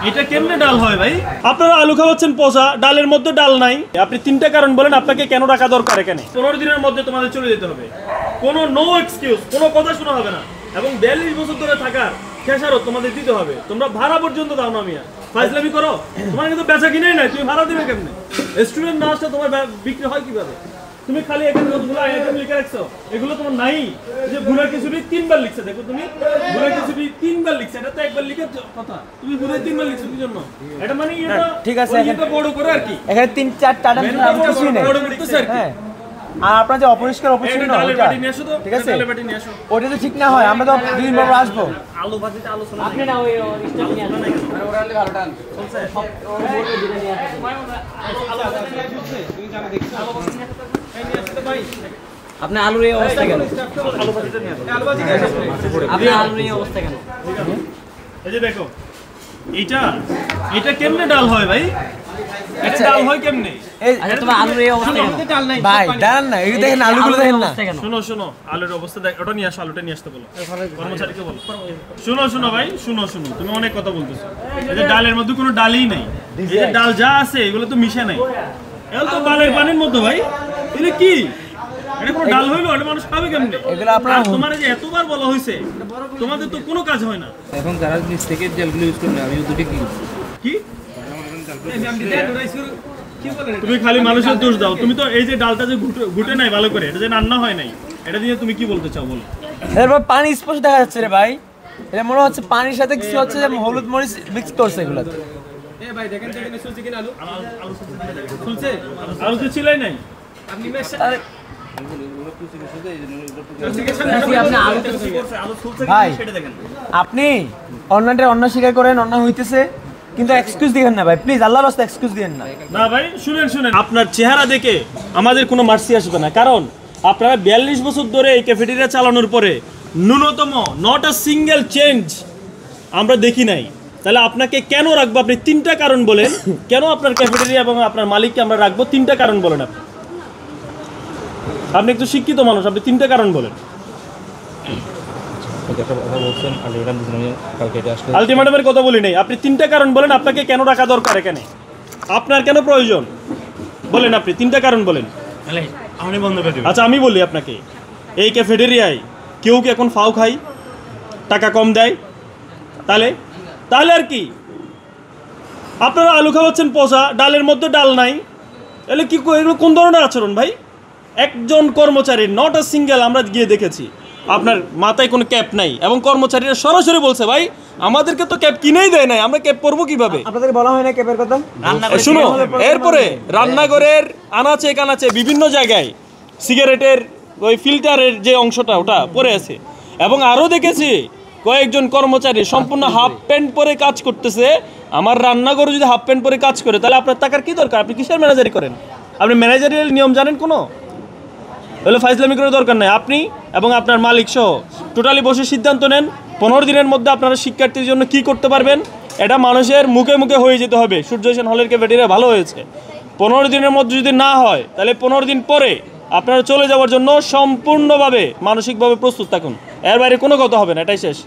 এটা কেমনে ডাল হয় ভাই? আপনারা আলু খাওয়াচ্ছেন পচা, ডালের মধ্যে ডাল নাই। আপনি তিনটা কারণ বলেন আপনাকে কেন রাখা দরকার এখানে। 15 দিনের মধ্যে তোমাদের চলে যেতে হবে, কোনো নো এক্সকিউজ, কোনো কথা শোনা হবে না। এবং 42 বছর ধরে থাকার খেসারত তোমাদের দিতে হবে। তোমরা ভাড়া পর্যন্ত দাও না মিয়া, ফাইজলামি করো। তোমার কিন্তু বেচা কিনেই নাই, তুমি ভাড়া দিবে কেমনে? রেস্টুরেন্ট না আসলে তোমার বিক্রি হয় কিভাবে? তুমি খালি এখানে যতগুলো আইটেম লিখে রাখছো এগুলো তোমার নাই। যে ভুনা খিচুড়ি 3 বার লিখছে, দেখো তুমি ভুনা খিচুড়ি 3 বার লিখছে, এটা তো একবার লিখে কথা। তুমি ভুনা 3 বার লিখছো কি জন্য? এটা মানে এটা ঠিক আছে, এটা বড় করে আর কি। এখানে 3-4টা আইটেম কিছুই নেই। বড় করতেছে আর কি। আর আপনার যে অপরিষ্কার অপরিচ্ছন্ন ওটা ঠিক আছে, ওটা তো ঠিক না হয়। আমরা তো দুদিন পর আসবো। আলু ভাজিতে আলোচনা আপনি না ওই স্টাফ নিয়ে আসেন, আর ওরা হলে ভালো টান চলছে সব ওর বলতে দিলে নিয়ে আসেন। আলু ভাজি চলছে, তুমি জানো দেখছো আলু ভাজি নিয়ে আসতে এই নিয়ে আসতে ভাই। আপনি আলুর এই অবস্থা কেন? আলু ভাজিতে নিয়ে আসেন, আলু ভাজি নিয়ে আসেন। আপনি আলুর এই অবস্থা কেন? এই যে দেখো এটা কেমনে ডাল হয় ভাই? এটা ডাল হয় কেমনে? আচ্ছা তোমার আলুর এই অবস্থা কেন? ডাল নাই ভাই ডাল না, এই দেখেন আলুগুলো দেখেন না। শোনো আলুর অবস্থা দেখ, ওটা নিয়ে আসো, আলুটা নিয়ে আসতে বলো কর্মচারীকে বলো। শোনো ভাই, শোনো তুমি অনেক কথা বলতেছো। এই যে ডালের মধ্যে কোনো ডালই নাই, এই যে ডাল যা আছে এগুলো তো মিশে নাই, এগুলো তো বালের পানির মতো ভাই। এটা কি? এটা কোনো ডাল হইলো? এটা মানুষ খাবে কেমনে? এগুলো আপনারা তোমার যে এতবার বলা হয়েছে, তোমাদের তো কোনো কাজ হয় না। এখন যারা নিচ থেকে ডালগুলো ইউজ করে আমি দুটো কি তুমি খালি মানুষের দোষ দাও। তুমি তো এই যে ডালটা যে ঘুটে নাই ভালো করে, এটা যে রান্না হয় নাই, এটা দিয়ে তুমি কি বলতে চাও বলো? এরপর পানি স্পষ্ট দেখা যাচ্ছে রে ভাই। এটা মনে হচ্ছে পানির সাথে কিছু হচ্ছে, যে হলুদ মরিচ মিক্স করছে এগুলো। এ ভাই দেখেন তো এখানে সুলছে কিনা আলু চলছে আলু তো ছিলাই নাই। আপনি মেশ ভাই আপনি অন্য স্বীকার করেন, অন্য হইতেছে, কিন্তু এক্সকিউজ দিবেন না ভাই, প্লিজ আল্লাহর রাস্তায় এক্সকিউজ দিবেন না। না ভাই শুনেন, আপনার চেহারা দেখে আমাদের কোনো মার্সি আসবে না, কারণ আপনারা 42 বছর ধরে এই ক্যাফেটেরিয়া চালানোর পরে ন্যূনতম নট আ সিঙ্গেল চেঞ্জ আমরা দেখি নাই। তাহলে আপনাকে কেন রাখবো? আপনি 3টা কারণ বলেন কেন আপনার ক্যাফেটেরিয়া এবং আপনার মালিককে আমরা রাখবো। 3টা কারণ বলেন। আপনি একটু শিক্ষিত মানুষ, আপনি 3টা কারণ বলেন। আলটিমেটামের কথা বলি নাই, আপনি 3টা কারণ বলেন আপনাকে কেন রাখা দরকার এখানে, আপনার কেন প্রয়োজন বলেন। আপনি 3টা কারণ বলেন। আচ্ছা আমি বলি আপনাকে, এই ক্যাফেটেরিয়ায় কেউ কি এখন ফাও খায়, টাকা কম দেয়? তাহলে আর কি? আপনারা আলু খাওয়াচ্ছেন পচা, ডালের মধ্যে ডাল নাই, এগুলো কি, এগুলো কোন ধরনের আচরণ ভাই? একজন কর্মচারী নট আ সিঙ্গেল, আমরা গিয়ে দেখেছি আপনার মাথায় কোনো ক্যাপ নাই, এবং কর্মচারীরা সরাসরি বলছে ভাই আমাদেরকে তো ক্যাপ কিনেই দেয় নাই, আমরা ক্যাপ পরবো কিভাবে? আপনাদের বলা হয় না ক্যাপের কথা? শুনো, এরপরে রান্নাঘরের আনাচে কানাচে বিভিন্ন জায়গায় সিগারেটের ওই ফিল্টারের যে অংশটা ওটা পরে আছে, এবং আরও দেখেছি কয়েকজন কর্মচারী সম্পূর্ণ হাফ প্যান্ট পরে কাজ করতেছে। আমার রান্নাঘরে যদি হাফ প্যান্ট পরে কাজ করে তাহলে আপনার টাকার কি দরকার? আপনি কিসের ম্যানেজারি করেন? আপনি ম্যানেজারিয়াল নিয়ম জানেন কোনো? তাহলে ফাইজলামি করে দরকার নাই। আপনি এবং আপনার মালিক সহ টোটালি বসে সিদ্ধান্ত নেন 15 দিনের মধ্যে আপনারা শিক্ষার্থীর জন্য কি করতে পারবেন। এটা মানুষের মুখে মুখে হয়ে যেতে হবে সূর্য হোসেন হলের ক্যাফেটেরিয়া ভালো হয়েছে। 15 দিনের মধ্যে যদি না হয় তাহলে 15 দিন পরে আপনারা চলে যাওয়ার জন্য সম্পূর্ণভাবে মানসিকভাবে প্রস্তুত থাকুন। এর বাইরে কোনো কথা হবে না, এটাই শেষ।